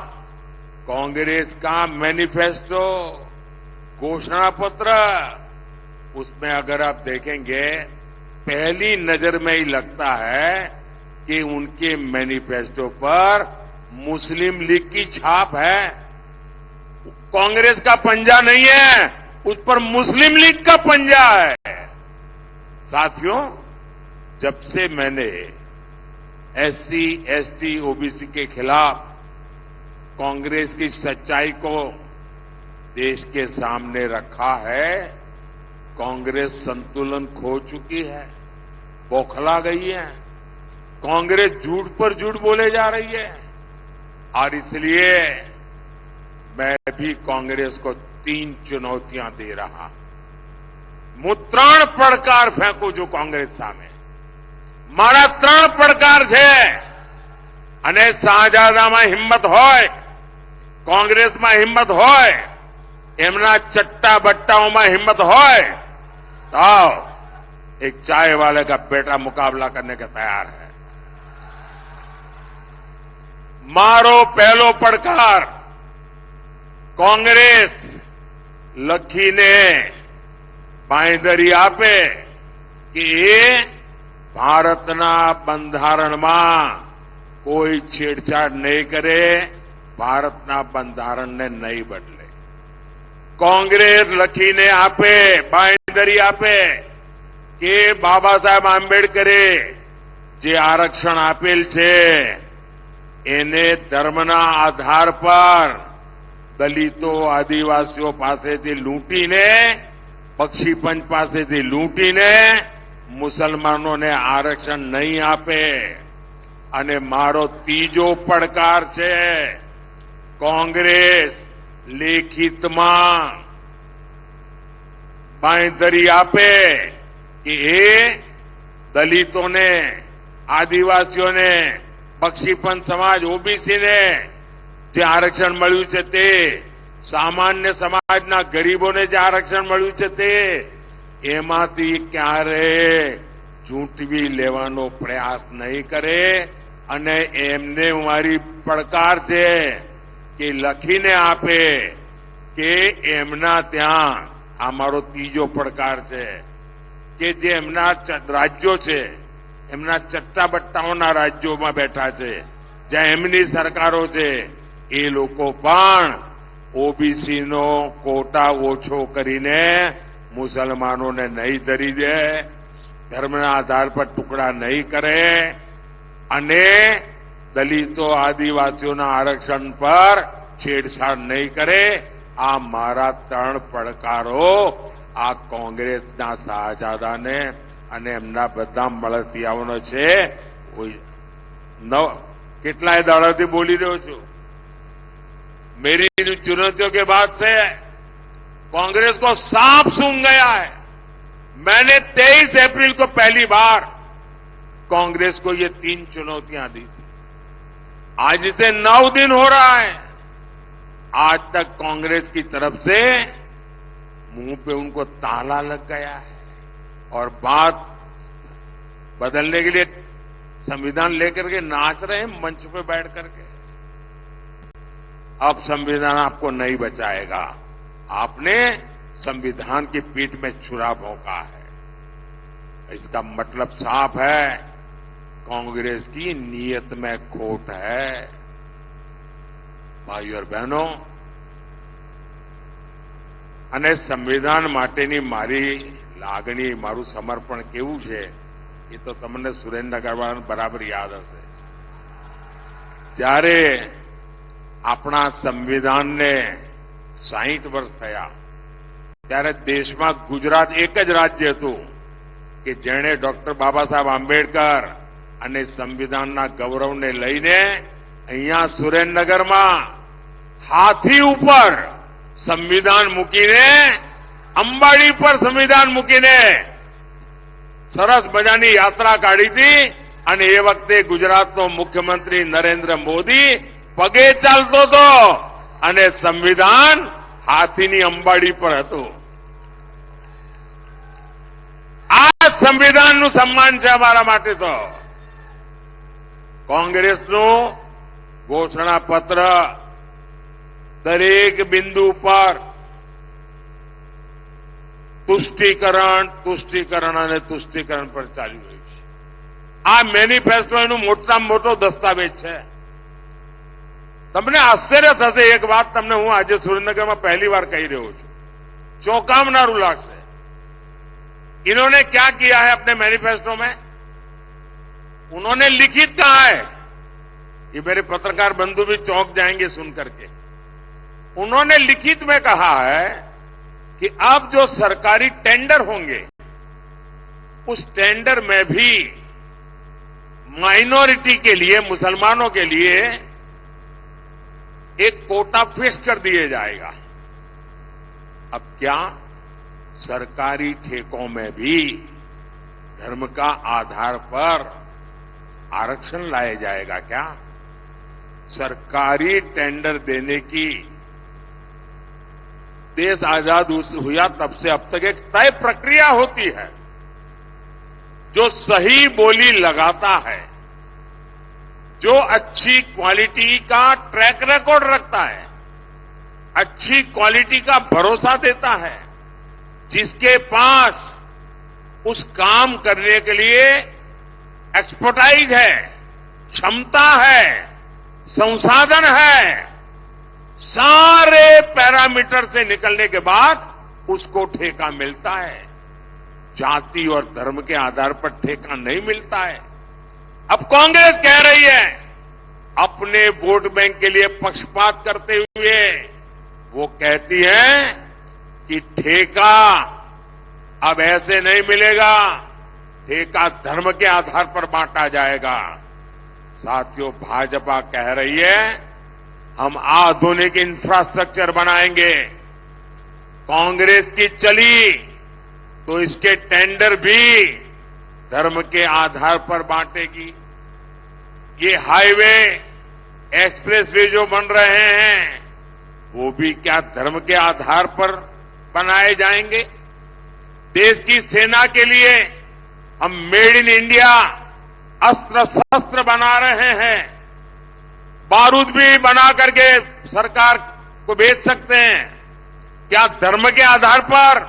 कांग्रेस का मैनिफेस्टो, घोषणा पत्र, उसमें अगर आप देखेंगे, पहली नजर में ही लगता है कि उनके मैनिफेस्टो पर मुस्लिम लीग की छाप है। कांग्रेस का पंजा नहीं है, उस पर मुस्लिम लीग का पंजा है। साथियों, जब से मैंने एससी, एसटी, ओबीसी के खिलाफ कांग्रेस की सच्चाई को देश के सामने रखा है। कांग्रेस संतुलन खो चुकी है, बौखला गई है। कांग्रेस झूठ पर झूठ बोले जा रही है और इसलिए मैं भी कांग्रेस को 3 चुनौतियां दे रहा। હું 3 પડકાર ફેંકું છું કોંગ્રેસ સામે। મારા 3 પડકાર છે અને શાહજાદામાં હિંમત હોય, કોંગ્રેસમાં હિંમત હોય, એમના ચટ્ટા બટ્ટાઓમાં हिम्मत હોય तो एक चाय वाले का बेटा मुकाबला करने के तैयार है। मारो पहलो પડકાર कांग्रेस लखी ने बांयधरी आपे कि ये भारतना બંધારણમાં कोई छेड़छाड़ नहीं करे, भारतना બંધારણ ने नहीं बदले। कांग्रेस लखीने आपे बांयधरी आपे कि बाबा साहेब आंबेडकरे जे आरक्षण आपेल छे एने धर्मना आधार पर दलितो आदिवासीओ पासेथी लूंटीने, बक्षीपंच पासेथी लूंटीने मुसलमानोने आरक्षण नहीं आपे। अने मारो तीजो પડકાર छे कांग्रेस लेखितमां बांयधरी आपे कि ए दलितोने, आदिवासीओने, बक्षीपंच समाज ओबीसी ने जे आरक्षण मळ्युं छे ते, सामान्य समाजना गरीबोने जे आरक्षण मळ्युं छे ते एमांथी क्यारे चूंटवी लेवानो प्रयास नहीं करे। अने एमने मारी પડકાર छे कि लखीने आपे कि एमना त्यां आ मारो तीजो પડકાર छे कि जे एमना राज्यो छे, एमना चट्टा बट्टाओना राज्योमां बैठा छे, ज्यां एमनी सरकारो छे, ए लोको पण ओबीसी नो कोटा ओछो करीने मुसलमानोने नहीं धरी दे, धर्मना आधार पर टुकड़ा नहीं करे अने दलितो आदिवासीओना आरक्षण पर छेड़छाड़ नहीं करे। आ मारा 3 પડકારો आ कांग्रेसना શાહજાદાને અને એમના બધા મળતિયાઓનો છે। કેટલાય દાડાથી બોલી રહ્યો છું। मेरी चुनौतियों के बाद से कांग्रेस को सांप सूंघ गया है। मैंने 23 अप्रैल को पहली बार कांग्रेस को ये 3 चुनौतियां दी थी। आज से 9 दिन हो रहा है, आज तक कांग्रेस की तरफ से मुंह पे उनको ताला लग गया है और बात बदलने के लिए संविधान लेकर के नाच रहे हैं मंच पे बैठ करके। अब संविधान आपको नहीं बचाएगा, आपने संविधान की पीठ में छुरा भोंका है। इसका मतलब साफ है, कांग्रेस की नीयत में खोट है। भाइयों और बहनों, અને સંવિધાન માટેની મારી લાગણી, મારું સમર્પણ કેવું છે એ તો તમને સુરેન્દ્રનગરવાળાને બરાબર યાદ હશે। જ્યારે આપણા સંવિધાનને 60 વર્ષ થયા ત્યારે દેશમાં ગુજરાત એક જ રાજ્ય હતું કે જેણે ડોક્ટર બાબા સાહેબ આંબેડકર અને સંવિધાનના ગૌરવને લઈને અહીંયા સુરેન્દ્રનગરમાં હાથી ઉપર संविधान મૂકીને, અંબાડી પર સંવિધાન મૂકીને સરસ મજાની યાત્રા કાઢી હતી અને એ વખતે ગુજરાતનો મુખ્યમંત્રી નરેન્દ્ર મોદી પગે ચાલતો હતો અને સંવિધાન હાથીની અંબાડી પર હતું। આ સંવિધાનનું સન્માન છે અમારા માટે। તો કોંગ્રેસનું ઘોષણાપત્ર દરેક બિંદુ પર તુષ્ટિકરણ અને તુષ્ટિકરણ પર ચાલી રહ્યું છે। આ મેનિફેસ્ટો એનું મોટામાં મોટો દસ્તાવેજ છે। તમને આશ્ચર્ય થશે, એક વાત તમને હું આજે સુરેન્દ્રનગરમાં પહેલી વાર કહી રહ્યો છું, ચોંકાવનારું लागશે। इन्होंने क्या किया है अपने मैनिफेस्टो में? उन्होंने लिखित कहा है ये मेरे पत्रकार बंधु भी चौंक जाएंगे सुन करके। उन्होंने लिखित में कहा है कि अब जो सरकारी टेंडर होंगे उस टेंडर में भी माइनॉरिटी के लिए, मुसलमानों के लिए एक कोटा फिक्स कर दिया जाएगा। अब क्या सरकारी ठेकों में भी धर्म का आधार पर आरक्षण लाया जाएगा क्या? सरकारी टेंडर देने की देश आजाद हुआ तब से अब तक एक तय प्रक्रिया होती है। जो सही बोली लगाता है, जो अच्छी क्वालिटी का ट्रैक रिकॉर्ड रखता है, अच्छी क्वालिटी का भरोसा देता है, जिसके पास उस काम करने के लिए एक्सपर्टाइज है, क्षमता है, संसाधन है, सारे पैरामीटर से निकलने के बाद उसको ठेका मिलता है। जाति और धर्म के आधार पर ठेका नहीं मिलता है। अब कांग्रेस कह रही है अपने वोट बैंक के लिए पक्षपात करते हुए, वो कहती है कि ठेका अब ऐसे नहीं मिलेगा, ठेका धर्म के आधार पर बांटा जाएगा। साथियों, भाजपा कह रही है हम आधुनिक इंफ्रास्ट्रक्चर बनाएंगे। कांग्रेस की चली तो इसके टेंडर भी धर्म के आधार पर बांटेगी। ये हाईवे, एक्सप्रेसवे जो बन रहे हैं वो भी क्या धर्म के आधार पर बनाए जाएंगे? देश की सेना के लिए हम मेड इन इंडिया अस्त्र शस्त्र बना रहे हैं, बारूद भी बना करके सरकार को भेज सकते हैं। क्या धर्म के आधार पर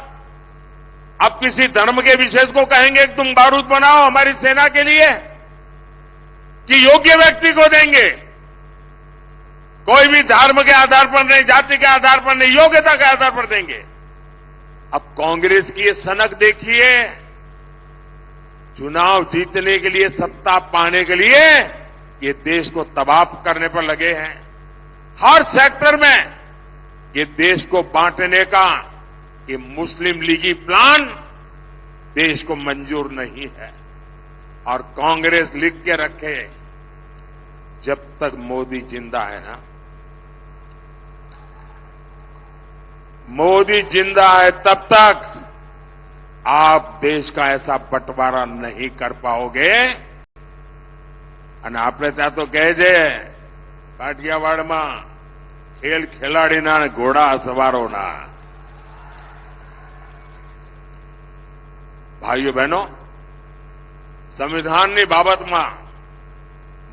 अब किसी धर्म के विशेष को कहेंगे कि तुम बारूद बनाओ हमारी सेना के लिए, कि योग्य व्यक्ति को देंगे? कोई भी धर्म के आधार पर नहीं, जाति के आधार पर नहीं, योग्यता के आधार पर देंगे। अब कांग्रेस की ये सनक देखिए, चुनाव जीतने के लिए, सत्ता पाने के लिए ये देश को तबाह करने पर लगे हैं। हर सेक्टर में ये देश को बांटने का ये मुस्लिम लीगी प्लान देश को मंजूर नहीं है। और कांग्रेस लिख के रखे, जब तक मोदी जिंदा है ना, मोदी जिंदा है तब तक आप देश का ऐसा बंटवारा नहीं कर पाओगे। અને આપણે ત્યાં તો કહે છે કાઠિયાવાડમાં ખેલ ખેલાડીના અને ઘોડા સવારોના। ભાઈઓ બહેનો, સંવિધાનની બાબતમાં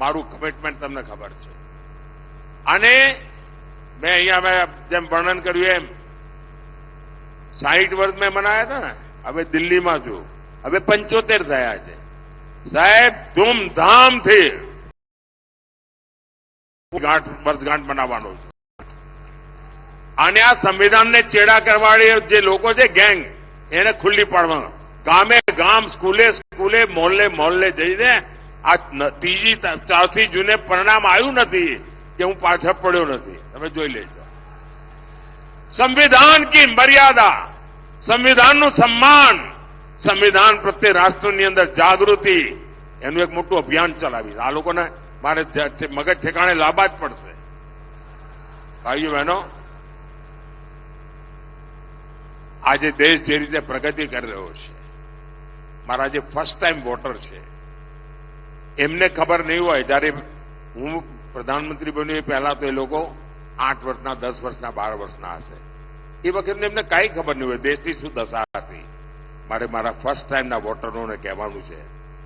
મારું કમિટમેન્ટ તમને ખબર છે। અને મેં અહીંયા જેમ વર્ણન કર્યું એમ 60 વર્ષ મેં મનાયા હતા ને, હવે દિલ્હીમાં છું, હવે 75 થયા છે। સાહેબ, ધૂમધામથી વર્ષગાંઠ બનાવવાનો છે। અને આ સંવિધાનને ચેડા કરવાળી જે લોકો છે, ગેંગ, એને ખુલ્લી પાડવા, ગામે ગામ, સ્કૂલે સ્કૂલે, મોહલ્લે મોહલ્લે જઈને આ ત્રીજી ચોથી જૂને પરિણામ આવ્યું નથી કે હું પાછળ પડ્યો નથી, તમે જોઈ લેજો। સંવિધાન की મર્યાદા, સંવિધાનનું સન્માન, સંવિધાન પ્રત્યે રાષ્ટ્રની અંદર જાગૃતિ, એનું એક મોટું અભિયાન ચલાવી। આ લોકોને મારે મગજ ઠેકાણે લાવવા જ પડશે। ભાઈઓ બહેનો, આજે દેશ જે રીતે પ્રગતિ કરી રહ્યો છે, મારા જે ફર્સ્ટ ટાઈમ વોટર છે એમને ખબર નહીં હોય, જયારે હું પ્રધાનમંત્રી બન્યો એ પહેલા તો એ લોકો 8 વર્ષના, 10 વર્ષના, 12 વર્ષના હશે। એ વખતે એમને કાંઈ ખબર નહીં હોય દેશની શું દશા હતી। મારે મારા ફર્સ્ટ ટાઈમના વોટરોને કહેવાનું છે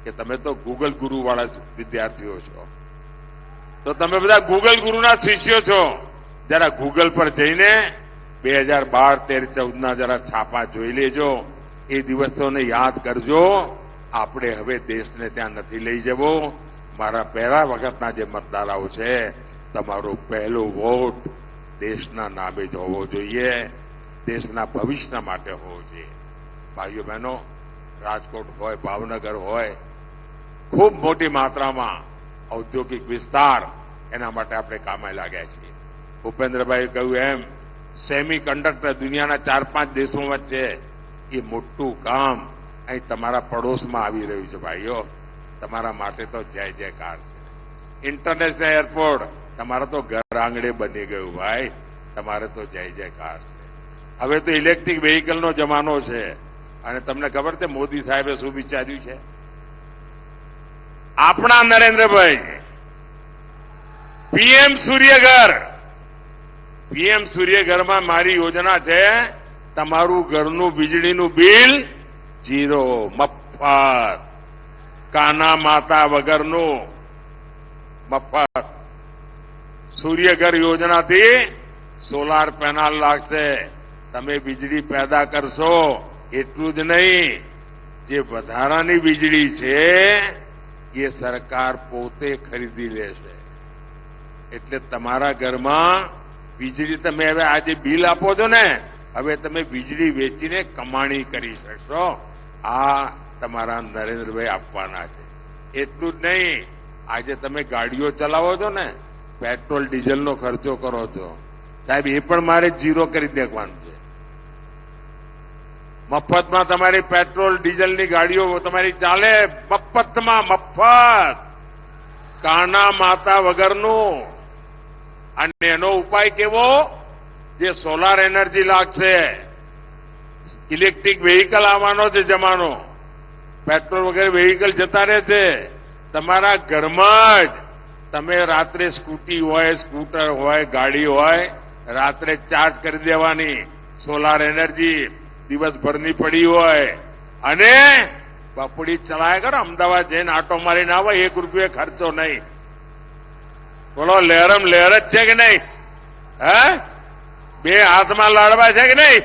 કે તમે તો ગૂગલ ગુરુવાળા વિદ્યાર્થીઓ છો, તો તમે બધા ગૂગલ ગુરુના શિષ્યો છો। જરા ગૂગલ પર જઈને 2012, 13, 14ના જરા છાપા જોઈ લેજો। એ દિવસોને યાદ કરજો। આપણે હવે દેશને ત્યાં નથી લઈ જવો। મારા પહેલા વખતના જે મતદારો છે, તમારો પહેલો વોટ દેશના નામે જ હોવો જોઈએ, દેશના ભવિષ્યના માટે હોવો જોઈએ। ભાઈઓ બહેનો, રાજકોટ હોય, ભાવનગર હોય, ખૂબ મોટી માત્રામાં ઔદ્યોગિક વિસ્તાર એના માટે આપણે કામે લાગ્યા છીએ. ભૂપેન્દ્રભાઈએ કહ્યું એમ સેમી કન્ડક્ટર દુનિયાના 4-5 દેશો વચ્ચે એ મોટું કામ અહીં તમારા પડોશમાં આવી રહ્યું છે. ભાઈઓ, તમારા માટે તો જય જયકાર છે. ઇન્ટરનેશનલ એરપોર્ટ તમારા તો ઘર આંગણે બની ગયું. ભાઈ, તમારે તો જય જયકાર છે. હવે તો ઇલેક્ટ્રિક વેહિકલનો જમાનો છે. અને તમને ખબર છે મોદી સાહેબે શું વિચાર્યું છે? આપણા નરેન્દ્રભાઈ પીએમ સૂર્યઘર, પીએમ સૂર્યઘરમાં મારી યોજના છે તમારું ઘરનું વીજળીનું બિલ 0 મફત, કાના માતા વગરનું મફત. સૂર્યઘર યોજનાથી સોલાર પેનલ લાગશે, તમે વીજળી પેદા કરશો. એટલું જ નહીં, જે વધારાની વીજળી છે એ સરકાર પોતે ખરીદી લેશે. એટલે તમારા ઘરમાં વીજળી તમે હવે આજે બિલ આપો છો ને, હવે તમે વીજળી વેચીને કમાણી કરી શકશો. આ તમારા નરેન્દ્રભાઈ આપવાના છે. એટલું જ નહીં, આજે તમે ગાડીઓ ચલાવો છો ને, પેટ્રોલ ડીઝલનો ખર્ચો કરો છો, સાહેબ એ પણ મારે 0 કરી દેવાનું છે. મફતમાં તમારી પેટ્રોલ ડીઝલની ગાડીઓ તમારી ચાલે, મફતમાં, મફત, કાના માતા વગરનું. અને એનો ઉપાય કેવો? જે સોલાર એનર્જી લાગશે, ઇલેક્ટ્રિક વેહિકલ આવવાનો છે જમાનો, પેટ્રોલ વગેરે વેહિકલ જતા રહેશે. તમારા ઘરમાં જ તમે રાત્રે સ્કૂટી હોય, સ્કૂટર હોય, ગાડી હોય, રાત્રે ચાર્જ કરી દેવાની. સોલાર એનર્જી દિવસભરની પડી હોય અને બપોડી ચલાય કરો. અમદાવાદ જઈને આટો મારીને આવે, 1 રૂપિયો ખર્ચો નહીં. બોલો, લહેરમ લહેર જ છે કે નહીં? હે, 2 હાથમાં લાડવા છે કે નહીં?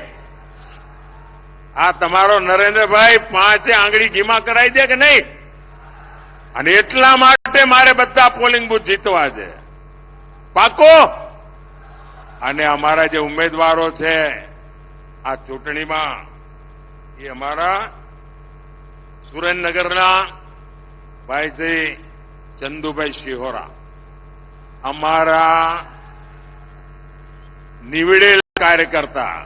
આ તમારો નરેન્દ્રભાઈ 5 આંગળી ઘીમાં કરાવી દે કે નહીં? અને એટલા માટે મારે બધા પોલિંગ બૂથ જીતવા છે, પાકો. અને અમારા જે ઉમેદવારો છે આ ચૂંટણીમાં, એ અમારા સુરેન્દ્રનગરના ભાઈ શ્રી ચંદુભાઈ શિહોરા, અમારા નિવડેલ કાર્યકર્તા,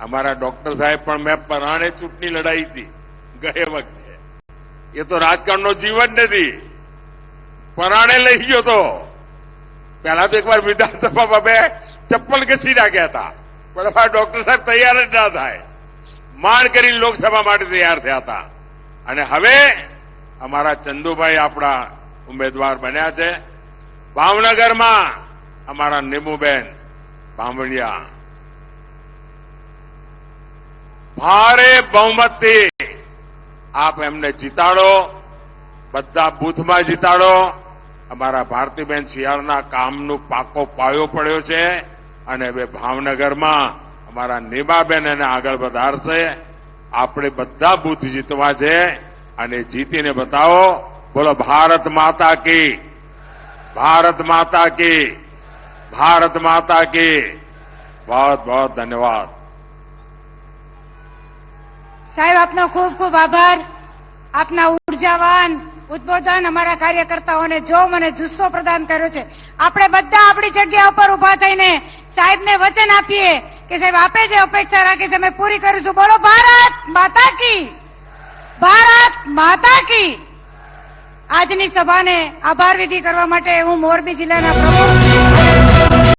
અમારા ડોક્ટર સાહેબ પણ મેં પરાણે ચૂંટણી લડાઈ હતી ગયે વખતે. એ તો રાજકારણનો જીવ જ નથી, પરાણે લઈ ગયો તો. પહેલા તો એકવાર વિધાનસભામાં 2 ચપ્પલ ઘસી નાખ્યા હતા, પણ અમારા ડોક્ટર સાહેબ તૈયાર જ ના થાય, માંડ કરીને લોકસભા માટે તૈયાર થયા હતા. અને હવે અમારા ચંદુભાઈ આપણા ઉમેદવાર બન્યા છે. ભાવનગરમાં અમારા નીમુબેન બામણિયા ભારે બહુમતથી આપ એમને જીતાડો, બધા બૂથમાં જીતાડો. અમારા ભારતીબેન શિયાળના કામનું પાકો પાયો પડ્યો છે અને હવે ભાવનગરમાં અમારા નીમાબેન એને આગળ વધારશે. આપણે બધા બૂથ જીતવા છે અને જીતીને બતાવો. બોલો, ભારત માતા કી, ભારત માતા કી, ભારત માતા કી. बहुत बहुत धन्यवाद. સાહેબ, આપનો ખૂબ ખૂબ આભાર. આપના ઉર્જાવાન ઉદબોધન અમારા કાર્યકર્તાઓને જોમ અને જુસ્સો પ્રદાન કર્યો છે. આપણે બધા આપણી જગ્યા ઉપર ઉભા થઈને સાહેબને વચન આપીએ કે સાહેબ આપે જે અપેક્ષા રાખી છે અમે પૂરી કરીશું. બોલો, ભારત માતા કી, ભારત માતા કી. આજની સભાને આભાર વિધિ કરવા માટે હું મોરબી જિલ્લાના પ્રમુખ